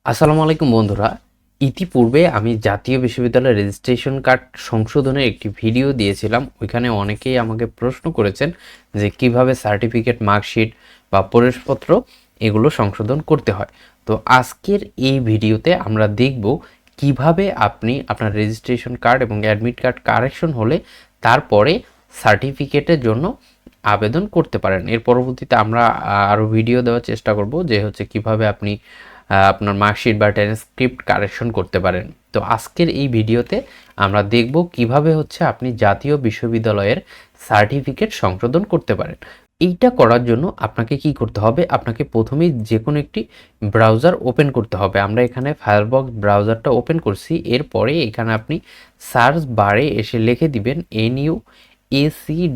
আসসালামু আলাইকুম বন্ধুরা। ইতিপূর্বে আমি জাতীয় বিশ্ববিদ্যালয়ের রেজিস্ট্রেশন কার্ড সংশোধনের একটি ভিডিও দিয়েছিলাম। ওইখানে অনেকেই আমাকে প্রশ্ন করেছেন যে কিভাবে সার্টিফিকেট, মার্কশিট বা প্রবেশপত্র এগুলো সংশোধন করতে হয়। তো আজকের এই ভিডিওতে আমরা দেখব কিভাবে আপনি আপনার রেজিস্ট্রেশন কার্ড এবং অ্যাডমিট কার্ড কারেকশন হলে তারপরে সার্টিফিকেটের জন্য আবেদন করতে পারেন। এর পরবর্তীতে আমরা আরও ভিডিও দেওয়ার চেষ্টা করব যে কিভাবে আপনি আপনার মার্কশিট বা ট্রান্সক্রিপ্ট কারেকশন করতে পারেন। তো আজকের এই ভিডিওতে আমরা দেখব কিভাবে আপনি জাতীয় বিশ্ববিদ্যালয়ের সার্টিফিকেট সংশোধন করতে পারেন। এইটা করার জন্য আপনাকে কি করতে হবে? আপনাকে প্রথমেই যে কোনো একটি ব্রাউজার ওপেন করতে হবে। আমরা এখানে ফায়ারবক্স ব্রাউজারটা ওপেন করছি। এরপরে এখানে আপনি সার্চ বারে এসে লিখে দিবেন nuac.bd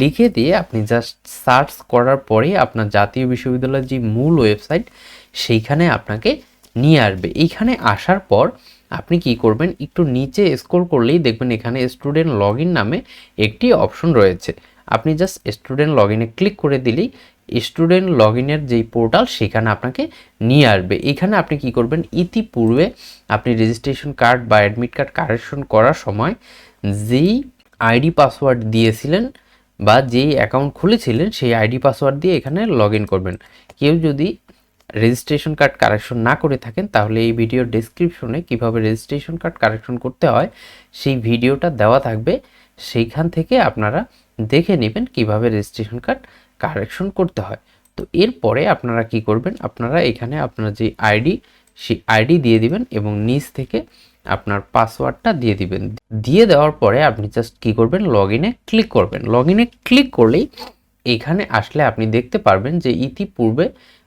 লিখে দিয়ে আপনি জাস্ট সার্চ করার পরে আপনার জাতীয় বিশ্ববিদ্যালয়ের যে মূল ওয়েবসাইট সেইখানে আপনাকে নিয়ে আসবে। এইখানে আসার পর আপনি কি করবেন, একটু নিচে স্ক্রল করলেই দেখবেন এখানে স্টুডেন্ট লগ ইন নামে একটি অপশন রয়েছে। আপনি জাস্ট স্টুডেন্ট লগ ইনে ক্লিক করে দিলেই স্টুডেন্ট লগ ইনের যেই পোর্টাল সেখানে আপনাকে নিয়ে আসবে। এখানে আপনি কি করবেন, ইতিপূর্বে আপনি রেজিস্ট্রেশন কার্ড বা অ্যাডমিট কার্ড কারেকশন করার সময় যেই আইডি পাসওয়ার্ড দিয়েছিলেন বা যেই অ্যাকাউন্ট খুলেছিলেন সেই আইডি পাসওয়ার্ড দিয়ে এখানে লগ ইন করবেন। কেউ যদি রেজিস্ট্রেশন কার্ড কারেকশন না করে থাকেন তাহলে এই ভিডিওর ডেসক্রিপশনে কিভাবে রেজিস্ট্রেশন কার্ড কারেকশন করতে হয় সেই ভিডিওটা দেওয়া থাকবে। সেইখান থেকে আপনারা দেখে নেবেন কিভাবে রেজিস্ট্রেশন কার্ড কারেকশন করতে হয়। তো এরপরে আপনারা কি করবেন, আপনারা এখানে আপনার যে আইডি সেই আইডি দিয়ে দিবেন এবং নিচ থেকে আপনার পাসওয়ার্ডটা দিয়ে দিবেন। দিয়ে দেওয়ার পরে আপনি জাস্ট কি করবেন, লগ ইনে ক্লিক করবেন। লগ ইনে ক্লিক করলেই এখানে আসলে আপনি দেখতে পারবেন যে ইতিপূর্বে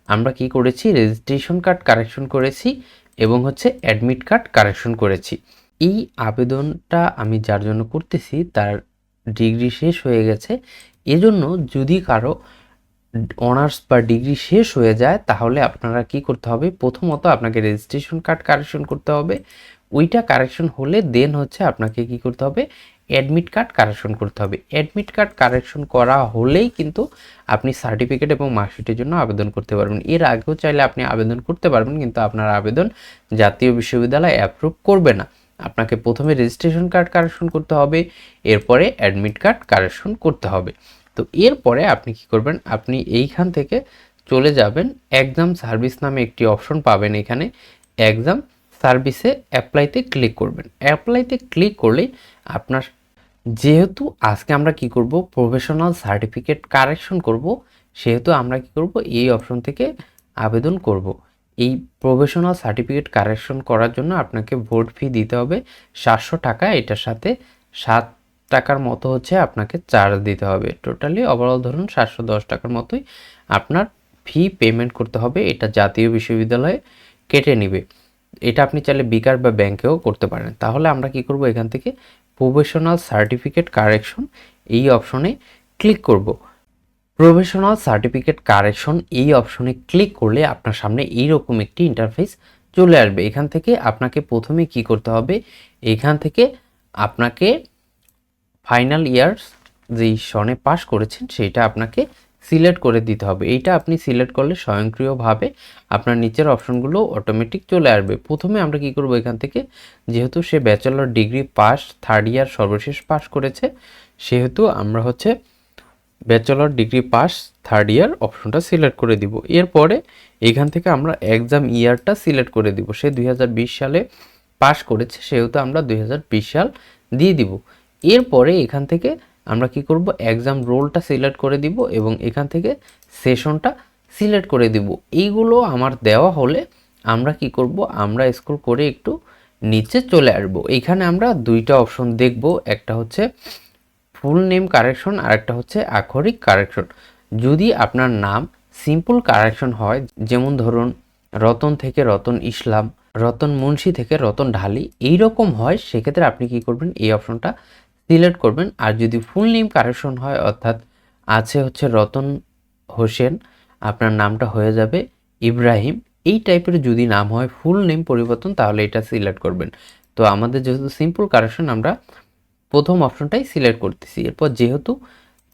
আমরা কি করেছি, রেজিস্ট্রেশন কার্ড কারেকশন করেছি এবং অ্যাডমিট কার্ড কারেকশন করেছি। এই আবেদনটা আমি যার জন্য করতেছি তার ডিগ্রি শেষ হয়ে গেছে। এজন্য যদি কারো অনার্স বা ডিগ্রি শেষ হয়ে যায় তাহলে আপনারা কি করতে হবে, প্রথমত আপনাকে রেজিস্ট্রেশন কার্ড কারেকশন করতে হবে। ওইটা কারেকশন হলে দেন আপনাকে কি করতে হবে, অ্যাডমিট কার্ড কারেকশন করতে হবে। অ্যাডমিট কার্ড কারেকশন করা হলেই কিন্তু আপনি সার্টিফিকেট এবং মার্কশিটের জন্য আবেদন করতে পারবেন। এর আগেও চাইলে আপনি আবেদন করতে পারবেন, কিন্তু আপনার আবেদন জাতীয় বিশ্ববিদ্যালয় অ্যাপ্রুভ করবে না। আপনাকে প্রথমে রেজিস্ট্রেশন কার্ড কারেকশন করতে হবে, এরপরে অ্যাডমিট কার্ড কারেকশন করতে হবে। তো এরপরে আপনি কি করবেন, আপনি এইখান থেকে চলে যাবেন এক্সাম সার্ভিস নামে একটি অপশন পাবেন। এখানে এক্সাম সার্ভিসে অ্যাপ্লাইতে ক্লিক করবেন। অ্যাপ্লাইতে ক্লিক করলেই আপনার, যেহেতু আজকে আমরা কি করব, প্রফেশনাল সার্টিফিকেট কারেকশন করব, সেহেতু আমরা কি করব, এই অপশন থেকে আবেদন করব। এই প্রফেশনাল সার্টিফিকেট কারেকশন করার জন্য আপনাকে ভোট ফি দিতে হবে 700 টাকা। এটার সাথে 7 টাকার মতো আপনাকে চার্জ দিতে হবে। টোটালি ওভারঅল ধরুন 710 টাকার মতোই আপনার ফি পেমেন্ট করতে হবে। এটা জাতীয় বিশ্ববিদ্যালয়ে কেটে নিবে। এটা আপনি চাইলে বিকাশ বা ব্যাংকেও করতে পারেন। তাহলে আমরা কি করব, এখান থেকে প্রফেশনাল সার্টিফিকেট কারেকশন এই অপশনে ক্লিক করব। প্রফেশনাল সার্টিফিকেট কারেকশন এই অপশনে ক্লিক করলে আপনার সামনে এইরকম একটি ইন্টারফেস চলে আসবে। এখান থেকে আপনাকে প্রথমে কি করতে হবে, এখান থেকে আপনাকে ফাইনাল ইয়ার্স যেই সনে পাস করেছেন সেইটা আপনাকে সিলেক্ট করে দিতে হবে। এইটা আপনি সিলেক্ট করলে স্বয়ংক্রিয়ভাবে আপনার নিচের অপশনগুলো অটোমেটিক চলে আসবে। প্রথমে আমরা কি করব, এখান থেকে যেহেতু সে bachelor degree pass third year সর্বশেষ পাস করেছে, সেহেতু আমরা bachelor degree pass third year অপশনটা সিলেক্ট করে দিব। এরপরে এখান থেকে আমরা এক্সাম ইয়ারটা সিলেক্ট করে দিব। সে 2020 সালে পাস করেছে, সেহেতু আমরা 2020 সাল দিয়ে দিব। এরপরে এখান থেকে আমরা কি করব, এক্সাম রোলটা সিলেক্ট করে দিব এবং এখান থেকে সেশনটা সিলেক্ট করে দিব। এইগুলো আমার দেওয়া হলে আমরা কি করব, আমরা স্ক্রল করে একটু নিচে চলে আসবো। এইখানে আমরা দুইটা অপশন দেখব, একটা ফুল নেম কারেকশন আর একটা আক্ষরিক কারেকশন। যদি আপনার নাম সিম্পল কারেকশন হয়, যেমন ধরুন রতন থেকে রতন ইসলাম, রতন মুন্সি থেকে রতন ঢালি, এইরকম হয়, সেক্ষেত্রে আপনি কি করবেন, এই অপশনটা সিলেক্ট করবেন। আর যদি ফুল নেম কারেকশন হয়, অর্থাৎ রতন হোসেন, আপনার নামটা হয়ে যাবে ইব্রাহিম, এই টাইপের যদি নাম হয় ফুল নেম পরিবর্তন, তাহলে এটা সিলেক্ট করবেন। তো আমাদের যেহেতু সিম্পল কারেকশন, আমরা প্রথম অপশনটাই সিলেক্ট করতেছি। এরপর যেহেতু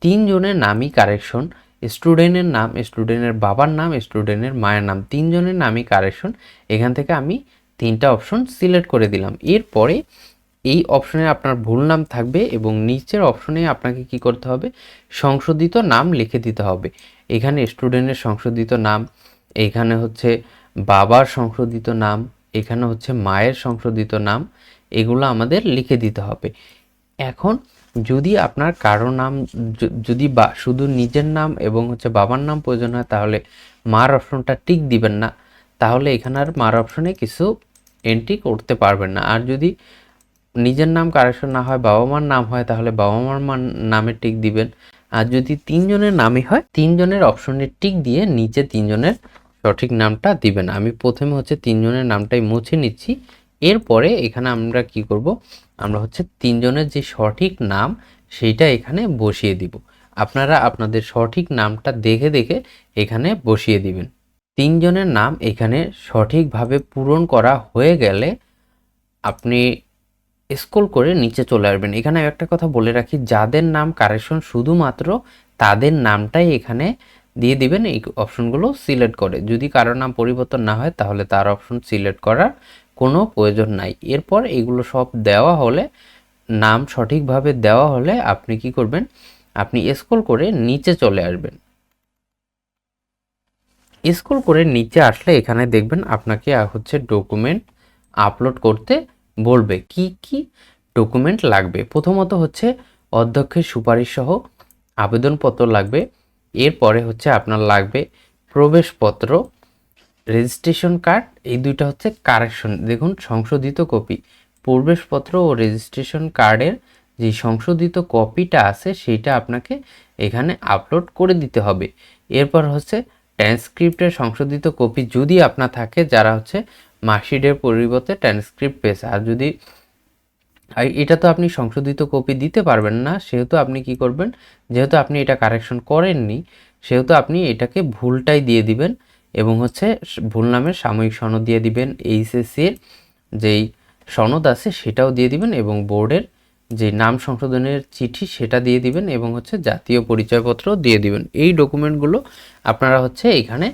3 জনের নামই কারেকশন, স্টুডেন্টের নাম, স্টুডেন্টের বাবার নাম, স্টুডেন্টের মায়ের নাম, তিনজনের নামই কারেকশন। এখান থেকে আমি 3টা অপশন সিলেক্ট করে দিলাম। এরপরে এই অপশনে আপনার ভুল নাম থাকবে এবং নিচের অপশনে আপনাকে কি করতে হবে, সংশোধিত নাম লিখে দিতে হবে। এখানে স্টুডেন্টের সংশোধিত নাম, এখানে হচ্ছে বাবার সংশোধিত নাম, এখানে হচ্ছে মায়ের সংশোধিত নাম, এগুলো আমাদের লিখে দিতে হবে। এখন যদি আপনার কারো নাম যদি বা শুধু নিজের নাম এবং হচ্ছে বাবার নাম প্রয়োজন হয়, তাহলে মার অপশনটা টিক দিবেন না, তাহলে এখানে আর মার অপশনে কিছু এন্ট্রি করতে পারবেন না। আর যদি নিজের নাম কারেকশন না হয়, বাবা মার নাম হয়, তাহলে বাবা মার নামে টিক দিবেন। আর যদি তিনজনের নামই হয়, তিনজনের অপশনে টিক দিয়ে নিচে তিনজনের সঠিক নামটা দিবেন। আমি প্রথমে হচ্ছে তিনজনের নামটাই মুছে নিচ্ছি। এরপরে এখানে আমরা কি করব, আমরা হচ্ছে তিনজনের যে সঠিক নাম সেইটা এখানে বসিয়ে দিব। আপনারা আপনাদের সঠিক নামটা দেখে দেখে এখানে বসিয়ে দিবেন। তিনজনের নাম এখানে সঠিকভাবে পূরণ করা হয়ে গেলে আপনি স্ক্রল করে নিচে চলে আসবেন। এখানে একটা কথা বলে রাখি, যাদের নাম কারেকশন শুধুমাত্র তাদের নামটাই এখানে দিয়ে দিবেন এই অপশনগুলো সিলেক্ট করে। যদি কারোর নাম পরিবর্তন না হয় তাহলে তার অপশন সিলেক্ট করার কোনো প্রয়োজন নাই। এরপর এগুলো সব দেওয়া হলে, নাম সঠিকভাবে দেওয়া হলে আপনি কি করবেন, আপনি স্ক্রল করে নিচে চলে আসবেন। স্ক্রল করে নিচে আসলে এখানে দেখবেন আপনাকে হচ্ছে ডকুমেন্ট আপলোড করতে বলবে। কি কি ডকুমেন্ট লাগবে, প্রথমত হচ্ছে অধ্যক্ষের সুপারিশ সহ আবেদনপত্র লাগবে। এরপরে হচ্ছে আপনার লাগবে প্রবেশপত্র, রেজিস্ট্রেশন কার্ড, এই দুইটা হচ্ছে কারেকশন, দেখুন সংশোধিত কপি। প্রবেশপত্র ও রেজিস্ট্রেশন কার্ডের যে সংশোধিত কপিটা আছে সেইটা আপনাকে এখানে আপলোড করে দিতে হবে। এরপর হচ্ছে ট্রান্সক্রিপ্টের সংশোধিত কপি যদি আপনার থাকে, যারা হচ্ছে মার্কশিটের পরিবর্তে ট্রান্সক্রিপ্ট পেয়েছে। আর যদি এটা তো আপনি সংশোধিত কপি দিতে পারবেন না, সেহেতু আপনি কি করবেন, যেহেতু আপনি এটা কারেকশন করেননি সেহেতু আপনি এটাকে ভুলটাই দিয়ে দিবেন এবং হচ্ছে ভুল নামের সাময়িক সনদ দিয়ে দিবেন, এইচএসসির যেই সনদ আছে সেটাও দিয়ে দিবেন এবং বোর্ডের যে নাম সংশোধনের চিঠি সেটা দিয়ে দিবেন এবং হচ্ছে জাতীয় পরিচয়পত্র দিয়ে দিবেন। এই ডকুমেন্টগুলো আপনারা হচ্ছে এখানে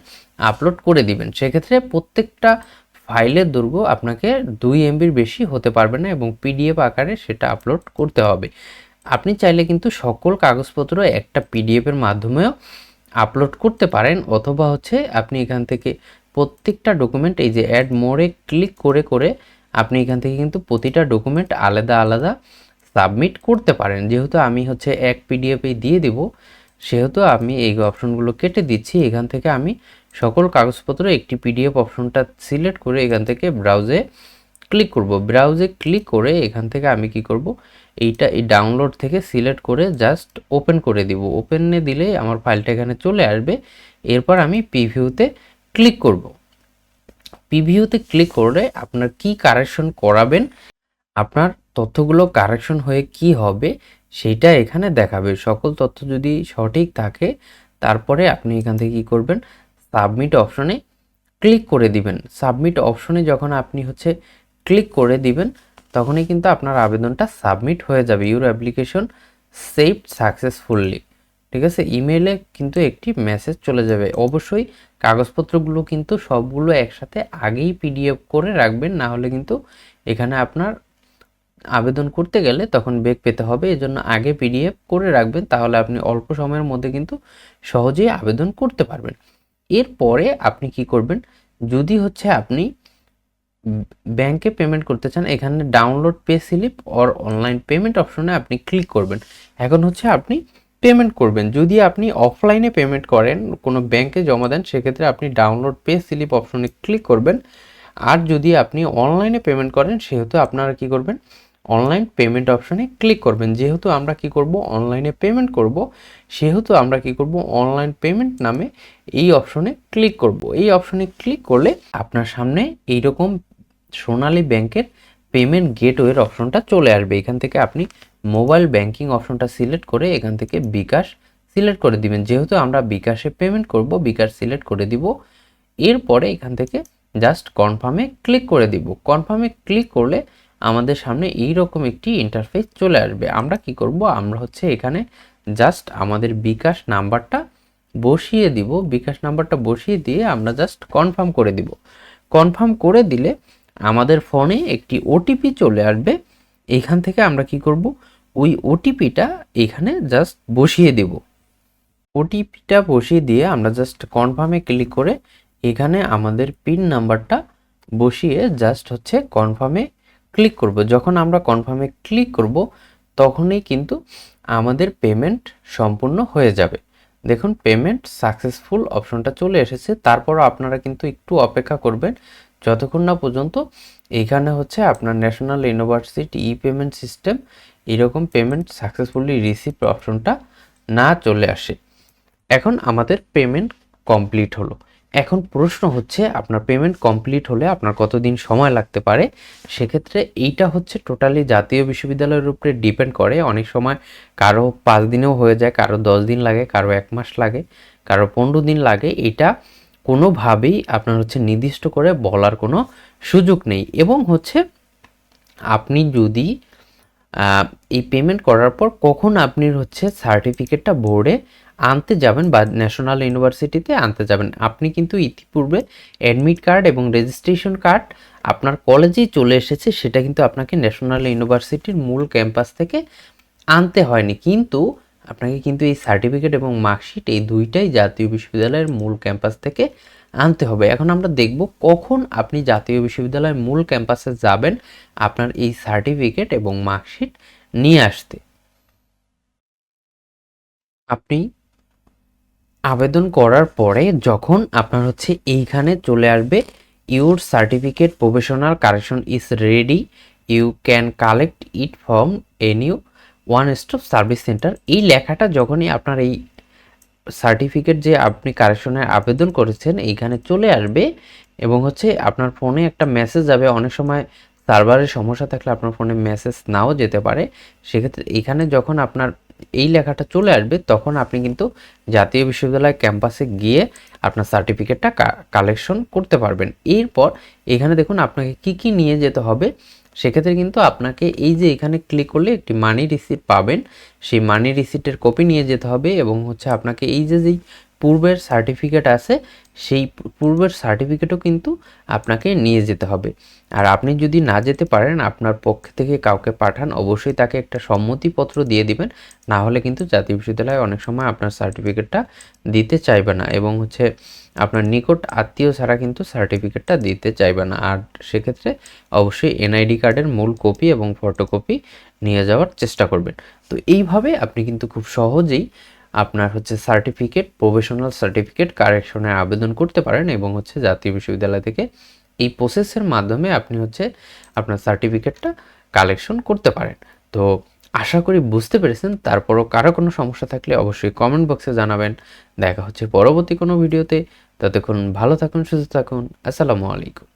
আপলোড করে দিবেন। সেক্ষেত্রে প্রত্যেকটা ফাইলের দৈর্ঘ্য আপনাকে 2 MBর বেশি হতে পারবে না এবং পিডিএফ আকারে সেটা আপলোড করতে হবে। আপনি চাইলে কিন্তু সকল কাগজপত্র একটা পিডিএফের মাধ্যমেও আপলোড করতে পারেন, অথবা হচ্ছে আপনি এখান থেকে প্রত্যেকটা ডকুমেন্ট এই যে অ্যাড মোরে ক্লিক করে করে আপনি এখান থেকে কিন্তু প্রতিটা ডকুমেন্ট আলাদা আলাদা সাবমিট করতে পারেন। যেহেতু আমি হচ্ছে এক পিডিএফে দিয়ে দিব, সেহেতু আমি এই অপশনগুলো কেটে দিচ্ছি। এখান থেকে আমি সকল কাগজপত্র একটি পিডিএফ অপশনটা সিলেক্ট করে এখান থেকে ব্রাউজে ক্লিক করব। ব্রাউজে ক্লিক করে এখান থেকে আমি কি করব, এইটা এই ডাউনলোড থেকে সিলেক্ট করে জাস্ট ওপেন করে দিব। ওপেনে দিলে আমার ফাইলটা এখানে চলে আসবে। এরপর আমি প্রিভিউতে ক্লিক করব। প্রিভিউতে ক্লিক করে আপনার কি কারেকশন করাবেন, আপনার তথ্যগুলো কারেকশন হয়ে কি হবে সেইটা এখানে দেখাবে। সকল তথ্য যদি সঠিক থাকে তারপরে আপনি এখান থেকে কি করবেন, সাবমিট অপশনে ক্লিক করে দিবেন। সাবমিট অপশনে যখন আপনি হচ্ছে ক্লিক করে দিবেন তখনই কিন্তু আপনার আবেদনটা সাবমিট হয়ে যাবে। ইউর অ্যাপ্লিকেশন সেভড সাকসেসফুলি, ঠিক আছে। ইমেইলে কিন্তু একটি মেসেজ চলে যাবে। অবশ্যই কাগজপত্রগুলো কিন্তু সবগুলো একসাথে আগেই পিডিএফ করে রাখবেন, না হলে কিন্তু এখানে আপনার আবেদন করতে গেলে তখন বেগ পেতে হবে। এজন্য আগে পিডিএফ করে রাখবেন, তাহলে আপনি অল্প সময়ের মধ্যে কিন্তু সহজেই আবেদন করতে পারবেন। এরপরে আপনি কি করবেন, যদি হচ্ছে আপনি ব্যাংকে পেমেন্ট করতে চান, এখানে download pay slip or online payment অপশনে আপনি ক্লিক করবেন। এখন হচ্ছে আপনি পেমেন্ট করবেন। যদি আপনি অফলাইনে পেমেন্ট করেন, কোনো ব্যাংকে জমা দেন, সেক্ষেত্রে আপনি ডাউনলোড পে স্লিপ অপশনে ক্লিক করবেন। আর যদি আপনি অনলাইনে পেমেন্ট করেন সেহেতু আপনারা কি করবেন, অনলাইন পেমেন্ট অপশনে ক্লিক করবেন। যেহেতু আমরা কি করব, অনলাইনে পেমেন্ট করব, সেহেতু আমরা কি করব, অনলাইন পেমেন্ট নামে এই অপশনে ক্লিক করব। এই অপশনে ক্লিক করলে আপনার সামনে এইরকম সোনালী ব্যাংকের পেমেন্ট গেটওয়ের অপশনটা চলে আসবে। এখান থেকে আপনি মোবাইল ব্যাংকিং অপশনটা সিলেক্ট করে এখান থেকে বিকাশ সিলেক্ট করে দিবেন। যেহেতু আমরা বিকাশে পেমেন্ট করব, বিকাশ সিলেক্ট করে দিব। এরপরে এখান থেকে জাস্ট কনফার্মে ক্লিক করে দিব। কনফার্মে ক্লিক করলে আমাদের সামনে এইরকম একটি ইন্টারফেস চলে আসবে। আমরা কি করব, আমরা হচ্ছে এখানে জাস্ট আমাদের বিকাশ নাম্বারটা বসিয়ে দিব, বিকাশ নাম্বারটা বসিয়ে দিয়ে আমরা জাস্ট কনফার্ম করে দিব। কনফার্ম করে দিলে আমাদের ফোনে একটি ওটিপি চলে আসবে। এইখান থেকে আমরা কি করব, ওই ওটিপিটা এখানে জাস্ট বসিয়ে দেব। ওটিপিটা বসিয়ে দিয়ে আমরা জাস্ট কনফার্মে ক্লিক করে এখানে আমাদের পিন নাম্বারটা বসিয়ে জাস্ট হচ্ছে কনফার্মে ক্লিক করব। যখন আমরা কনফার্মে ক্লিক করব তখনই কিন্তু আমাদের পেমেন্ট সম্পূর্ণ হয়ে যাবে। দেখুন পেমেন্ট সাকসেসফুল অপশনটা চলে এসেছে। তারপরও আপনারা কিন্তু একটু অপেক্ষা করবেন যতক্ষণ না পর্যন্ত এখানে হচ্ছে আপনার ন্যাশনাল ইউনিভার্সিটি ই পেমেন্ট সিস্টেম এরকম পেমেন্ট সাকসেসফুলি রিসিভড অপশনটা না চলে আসে। এখন আমাদের পেমেন্ট কমপ্লিট হলো। এখন প্রশ্ন হচ্ছে আপনার পেমেন্ট কমপ্লিট হলে আপনার কতদিন সময় লাগতে পারে। সেক্ষেত্রে এইটা হচ্ছে টোটালি জাতীয় বিশ্ববিদ্যালয়ের উপরে ডিপেন্ড করে। অনেক সময় কারো 5 দিনেও হয়ে যায়, কারো 10 দিন লাগে, কারো 1 মাস লাগে, কারো 15 দিন লাগে। এটা কোনোভাবেই আপনার হচ্ছে নির্দিষ্ট করে বলার কোনো সুযোগ নেই। এবং হচ্ছে আপনি যদি এই পেমেন্ট করার পর কখন আপনি হচ্ছে সার্টিফিকেটটা বোর্ডে আনতে যাবেন বা ন্যাশনাল ইউনিভার্সিটিতে আনতে যাবেন, আপনি কিন্তু ইতিপূর্বে অ্যাডমিট কার্ড এবং রেজিস্ট্রেশন কার্ড আপনার কলেজেই চলে এসেছে, সেটা কিন্তু আপনাকে ন্যাশনাল ইউনিভার্সিটির মূল ক্যাম্পাস থেকে আনতে হয়নি। কিন্তু আপনাকে কিন্তু এই সার্টিফিকেট এবং মার্কশিট এই দুইটাই জাতীয় বিশ্ববিদ্যালয়ের মূল ক্যাম্পাস থেকে আনতে হবে। এখন আমরা দেখব কখন আপনি জাতীয় বিশ্ববিদ্যালয়ের মূল ক্যাম্পাসে যাবেন আপনার এই সার্টিফিকেট এবং মার্কশিট নিয়ে আসতে। আপনি আবেদন করার পরে যখন আপনার হচ্ছে এইখানে চলে আসবে your certificate professional correction is ready, you can collect it from any one stop service centre, এই লেখাটা যখনই আপনার এই সার্টিফিকেট যে আপনি কারেকশনের আবেদন করেছেন এইখানে চলে আসবে এবং হচ্ছে আপনার ফোনে একটা মেসেজ যাবে। অনেক সময় সার্ভারের সমস্যা থাকলে আপনার ফোনে মেসেজ নাও যেতে পারে। সেক্ষেত্রে এখানে যখন আপনার এই লেখাটা চলে আসবে তখন আপনি কিন্তু জাতীয় বিশ্ববিদ্যালয় ক্যাম্পাসে গিয়ে আপনার সার্টিফিকেটটা কালেকশন করতে পারবেন। এরপর এখানে দেখুন আপনাকে কি কি নিয়ে যেতে হবে। সেক্ষেত্রে কিন্তু আপনাকে এই যে এখানে ক্লিক করলে একটি মানি রিসিট পাবেন, সেই মানি রিসিটের কপি নিয়ে যেতে হবে এবং হচ্ছে আপনাকে এই যে যেই পূর্বের সার্টিফিকেট আছে সেই পূর্বের সার্টিফিকেটও কিন্তু আপনাকে নিয়ে যেতে হবে। আর আপনি যদি না যেতে পারেন আপনার পক্ষ থেকে কাউকে পাঠান, অবশ্যই তাকে একটা সম্মতিপত্র দিয়ে দিবেন, না হলে কিন্তু জাতীয় বিশ্ববিদ্যালয় অনেক সময় আপনার সার্টিফিকেটটা দিতে চাইবে না এবং হচ্ছে আপনার নিকট আত্মীয় ছাড়া কিন্তু সার্টিফিকেটটা দিতে চাইবে না। আর সেক্ষেত্রে অবশ্যই এনআইডি কার্ডের মূল কপি এবং ফটোকপি নিয়ে যাওয়ার চেষ্টা করবেন। তো এইভাবে আপনি কিন্তু খুব সহজেই আপনার হচ্ছে সার্টিফিকেট প্রফেশনাল সার্টিফিকেট কারেকশনে আবেদন করতে পারেন এবং হচ্ছে জাতীয় বিশ্ববিদ্যালয় থেকে এই প্রসেসের মাধ্যমে আপনি হচ্ছে আপনার সার্টিফিকেটটা কালেকশন করতে পারেন। তো আশা করি বুঝতে পেরেছেন। তারপরও কারো কোনো সমস্যা থাকলে অবশ্যই কমেন্ট বক্সে জানাবেন। দেখা হচ্ছে পরবর্তী কোনো ভিডিওতে। ততক্ষণ ভালো থাকুন, সুস্থ থাকুন। আসসালামু আলাইকুম।